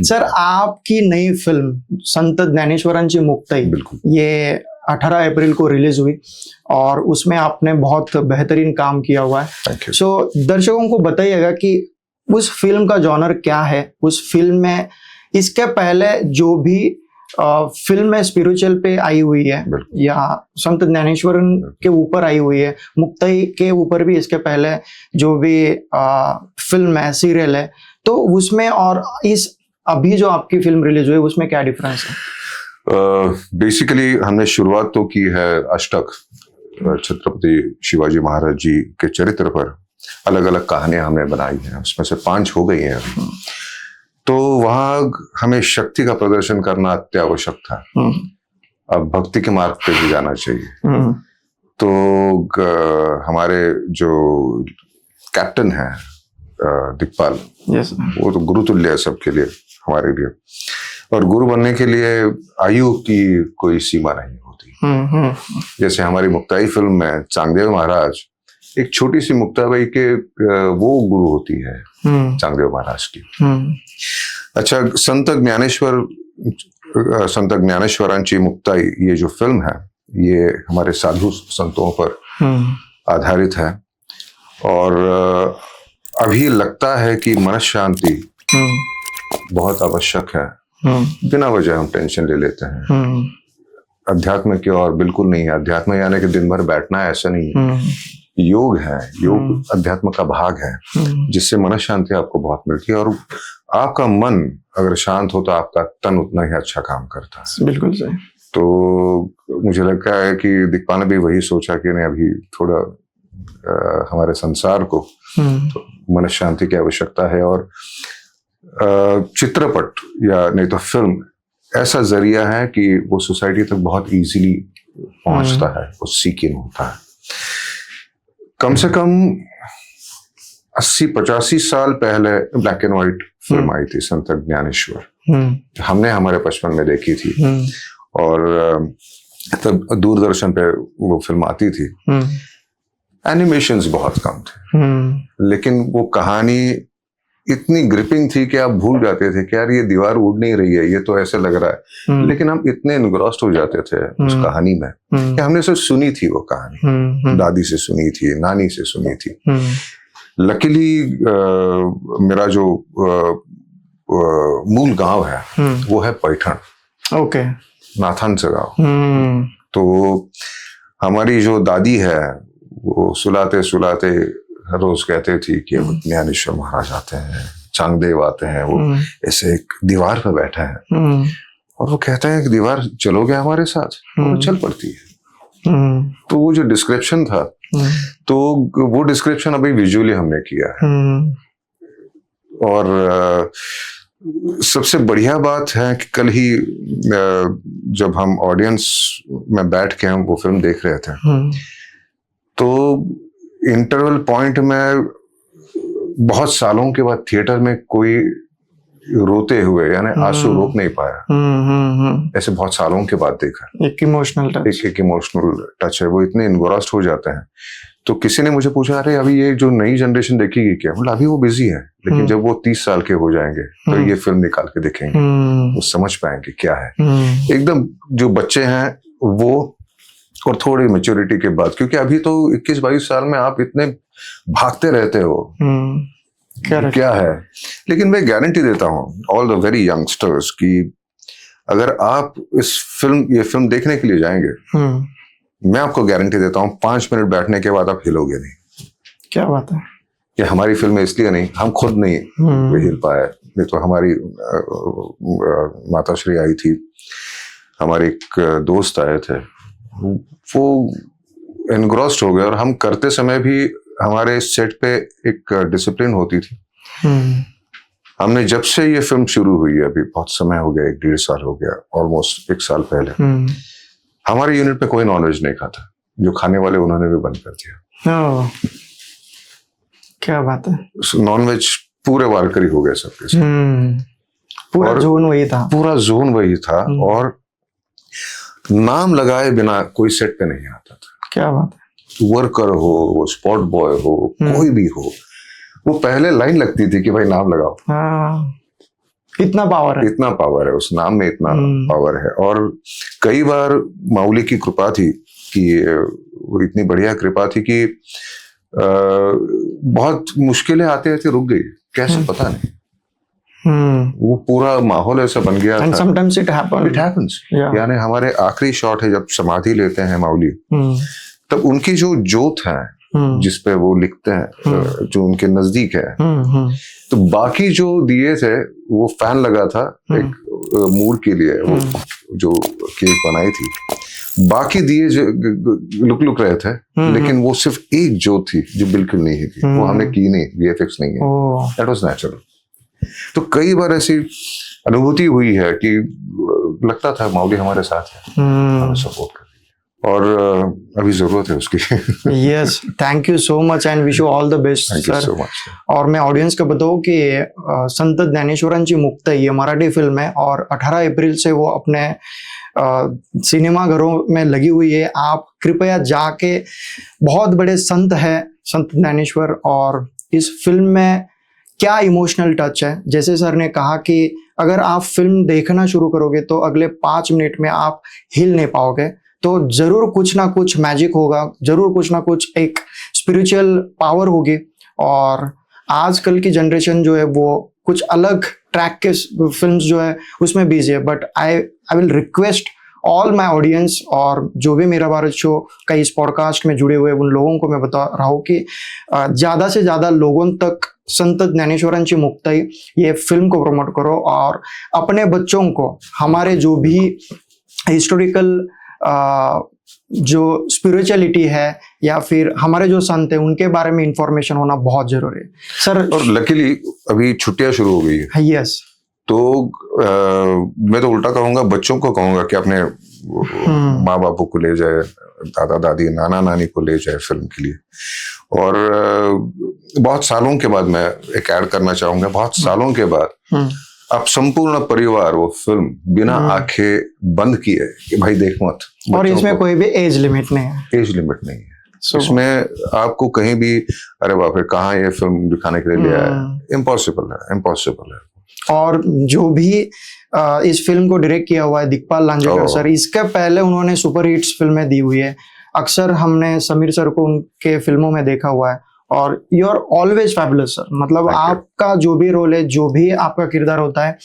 Sir, आपकी नई film संत ज्ञानेश्वरांची मुक्ताई, बिल्कुल, ये 18 अप्रैल को रिलीज हुई और उसमें आपने बहुत बेहतरीन काम किया हुआ है। Thank you. सो दर्शकों को बताइएगा कि उस फिल्म का जॉनर क्या है, उस फिल्म में इसके पहले जो भी फिल्म में स्पिरिचुअल पे आई हुई है या संत ज्ञानेश्वरन के ऊपर आई हुई है, मुक्ताई के ऊपर भी इसके पहले जो भी फिल्म है, सीरियल है, तो उसमें और इस अभी जो आपकी फिल्म रिलीज हुई उसमें क्या डिफरेंस है? बेसिकली हमने शुरुआत तो की है अष्टक, छत्रपति शिवाजी महाराज जी के चरित्र पर अलग अलग कहानियां हमने बनाई हैं, उसमें से 5 हो गई हैं अभी। तो वहां हमें शक्ति का प्रदर्शन करना अत्यावश्यक था। अब भक्ति के मार्ग पे भी जाना चाहिए। तो हमारे जो कैप्टन है दिक्पाल, वो तो गुरुतुल्य है सबके लिए, हमारे लिए। और गुरु बनने के लिए आयु की कोई सीमा नहीं होती। जैसे हमारी मुक्ताई फिल्म में चांगदेव महाराज, एक छोटी सी मुक्ताबाई के वो गुरु होती है चांगदेव महाराज की। अच्छा, संत ज्ञानेश्वरांची मुक्ताई, ये जो फिल्म है, ये हमारे साधु संतों पर आधारित है। और अभी लगता है कि मन शांति बहुत आवश्यक है। बिना वजह हम टेंशन ले लेते हैं। अध्यात्म की ओर बिल्कुल नहीं है। अध्यात्म यानी कि दिन भर बैठना है, ऐसा नहीं है। योग है, योग अध्यात्म का भाग है, जिससे मन शांति आपको बहुत मिलती है। और आपका मन अगर शांत हो तो आपका तन उतना ही अच्छा काम करता है। बिल्कुल सही। तो मुझे लगता है कि दिक्पाल ने भी वही सोचा कि नहीं, अभी थोड़ा हमारे संसार को तो मन शांति की आवश्यकता है। और चित्रपट या नहीं तो फिल्म ऐसा जरिया है कि वो सोसाइटी तक बहुत इजीली पहुंचता है, वो सीकिंग होता है। कम से कम 80-85 साल पहले ब्लैक एंड व्हाइट फिल्म आई थी संत ज्ञानेश्वर, हमने हमारे बचपन में देखी थी। और तब दूरदर्शन पे वो फिल्म आती थी। एनिमेशंस बहुत कम थे, लेकिन वो कहानी इतनी ग्रिपिंग थी कि आप भूल जाते थे कि यार ये दीवार उड़ नहीं रही है, ये तो ऐसे लग रहा है। लेकिन हम इतने इनग्रॉस्ड हो जाते थे उस कहानी में कि हमने सिर्फ सुनी थी वो कहानी, दादी से सुनी थी, नानी से सुनी थी। लकीली मेरा जो मूल गांव है वो है पैठण। ओके। नाथन से गांव। तो हमारी जो दादी है वो सुलाते सुलाते रोज कहते थी कि ज्ञानेश्वर महाराज आते हैं, चांगदेव आते हैं, वो ऐसे एक दीवार पर बैठे हैं और वो कहते हैं कि दीवार चलोगे हमारे साथ, वो चल पड़ती है। तो वो जो डिस्क्रिप्शन था, तो वो डिस्क्रिप्शन अभी विजुअली हमने किया है। और सबसे बढ़िया बात है कि कल ही जब हम ऑडियंस में बैठ के हम वो फिल्म देख रहे थे, तो इंटरवल पॉइंट में बहुत सालों के बाद थिएटर में कोई रोते हुए यानी आंसू रोक नहीं पाया। ऐसे बहुत सालों के बाद देखा। एक इमोशनल टच है, वो इतने इनग्रॉस्ड हो जाते हैं। तो किसी ने मुझे पूछा, अरे अभी ये जो नई जनरेशन देखेगी क्या? मतलब अभी वो बिजी है, लेकिन जब वो 30 साल के हो जाएंगे तो ये फिल्म निकाल के देखेंगे, वो समझ पाएंगे क्या है। एकदम जो बच्चे हैं वो, और थोड़ी मैच्योरिटी के बाद, क्योंकि अभी तो 21-22 साल में आप इतने भागते रहते हो, क्या है। लेकिन मैं गारंटी देता हूँ ऑल द वेरी यंगस्टर्स कि अगर आप ये फिल्म देखने के लिए जाएंगे, मैं आपको गारंटी देता हूँ 5 मिनट बैठने के बाद आप हिलोगे नहीं। क्या बात है। ये हमारी फिल्म है इसलिए नहीं, हम खुद नहीं हिल पाए। नहीं तो हमारी माताश्री आई थी, हमारे एक दोस्त आए थे, वो एनग्रॉस्ड हो गए। और हम करते समय भी हमारे सेट पे एक डिसिप्लिन होती थी। हमने जब से ये फिल्म शुरू हुई है, अभी बहुत समय हो गया, 1-1.5 साल हो गया, ऑलमोस्ट 1 साल पहले, हमारे यूनिट पे कोई नॉनवेज नहीं खाता। जो खाने वाले उन्होंने भी बंद कर दिया। क्या बात है। नॉनवेज पूरे वारकरी हो गए सबके साथ। पूरा जोन वही था। पूरा जोन वही था। और नाम लगाए बिना कोई सेट पे नहीं आता था। क्या बात है। वर्कर हो, वो स्पॉट बॉय हो, कोई भी हो, वो पहले लाइन लगती थी कि भाई नाम लगाओ। इतना पावर है, इतना पावर है उस नाम में, इतना पावर है। और कई बार माउली की कृपा थी कि वो इतनी बढ़िया कृपा थी कि बहुत मुश्किलें आते आते रुक गई, कैसे पता नहीं। वो पूरा माहौल ऐसा बन गया एंड था। Sometimes it happens. यानी हमारे आखिरी शॉट है जब समाधि लेते हैं माउली, तब उनकी जो जोत है जिसपे वो लिखते हैं, जो उनके नजदीक है, तो बाकी जो दिए थे वो फैन लगा था एक मूड के लिए, वो जो केक बनाई थी, बाकी दिए जो लुक रहे थे, लेकिन वो सिर्फ एक जोत थी जो बिल्कुल नहीं थी, वो हमने की नहीं, वीएफएक्स नहीं है, दैट वाज नेचुरल। तो कई बार ऐसी अनुभूति हुई है कि लगता था माउली हमारे साथ है, हमें सपोर्ट कर, और अभी जरूरत है उसकी। Yes, thank you so much and wish you all the best sir. So much. और मैं ऑडियंस को बताऊं कि संत ज्ञानेश्वरांची मुक्ताई ये मराठी फिल्म है और 18 अप्रैल से वो अपने सिनेमा घरों में लगी हुई है। आप कृपया जाके, बहुत बड़े संत है संत ज्ञानेश्वर, और इस फिल्म में क्या इमोशनल टच है। जैसे सर ने कहा कि अगर आप फिल्म देखना शुरू करोगे तो अगले 5 मिनट में आप हिल नहीं पाओगे, तो जरूर कुछ ना कुछ मैजिक होगा, जरूर कुछ ना कुछ एक स्पिरिचुअल पावर होगी। और आजकल की जनरेशन जो है वो कुछ अलग ट्रैक के फिल्म्स जो है उसमें बिजी है, but I will request all my audience और जो भी मेरा भारत शो का इस पॉडकास्ट में जुड़े हुए उन लोगों को मैं बता रहा हूँ कि ज़्यादा से ज़्यादा लोगों तक संत ज्ञानेश्वरांची मुक्ताई ये फिल्म को प्रमोट करो, और अपने बच्चों को हमारे जो भी हिस्टोरिकल जो स्पिरिचुअलिटी है या फिर हमारे जो संत है उनके बारे में इंफॉर्मेशन होना बहुत जरूरी है सर। और लकीली अभी छुट्टियां शुरू हो गई है, यस, तो मैं तो उल्टा कहूंगा, बच्चों को कहूंगा कि अपने माँ बापू को ले जाए, दादा दादी नाना नानी को ले जाए फिल्म के लिए। और बहुत सालों के बाद मैं एक ऐड करना चाहूंगा, बहुत सालों के बाद अब संपूर्ण परिवार वो फिल्म बिना आंखें बंद किए कि भाई देख मत, और इसमें कोई भी एज लिमिट नहीं है, एज लिमिट नहीं है। इसमें आपको कहीं भी अरे बाप रे कहाँ ये फिल्म दिखाने के लिए लिया है, इम्पॉसिबल है, इम्पॉसिबल है। और जो भी इस फिल्म को डायरेक्ट किया हुआ है दिग्पाल लांजेकर सर, इसके पहले उन्होंने सुपर हिट्स फिल्में दी हुई है। अक्सर हमने समीर सर को उनके फिल्मों में देखा हुआ है, और you are always fabulous sir. मतलब आपका जो भी रोल है, जो भी आपका किरदार होता है,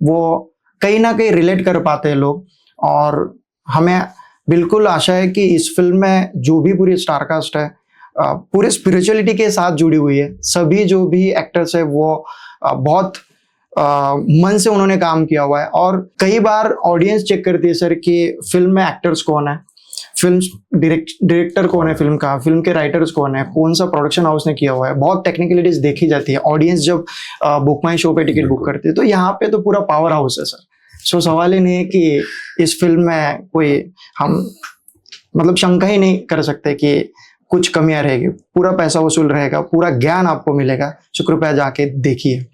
वो कहीं ना कहीं रिलेट कर पाते हैं लोग। और हमें बिल्कुल आशा है कि इस फिल्म में जो भी पूरी स्टारकास्ट है पूरे स्पिरिचुअलिटी के साथ जुड़ी हुई है। सभी जो भी एक्टर्स है वो बहुत मन से उन्होंने काम किया हुआ है। और कई बार ऑडियंस चेक करती है सर कि फिल्म में एक्टर्स कौन है, फिल्म डायरेक्टर कौन है, फिल्म का, फिल्म के राइटर्स कौन है, कौन सा प्रोडक्शन हाउस ने किया हुआ है, बहुत टेक्निकलिटीज देखी जाती है ऑडियंस जब बुक माई शो पे टिकट बुक करती है। तो यहाँ पे तो पूरा पावर हाउस है सर। सो सवाल ही नहीं है कि इस फिल्म में कोई हम मतलब शंका ही नहीं कर सकते कि कुछ कमियां रहेगी। पूरा पैसा वसूल रहेगा, पूरा ज्ञान आपको मिलेगा। सो कृपया जाके देखिए।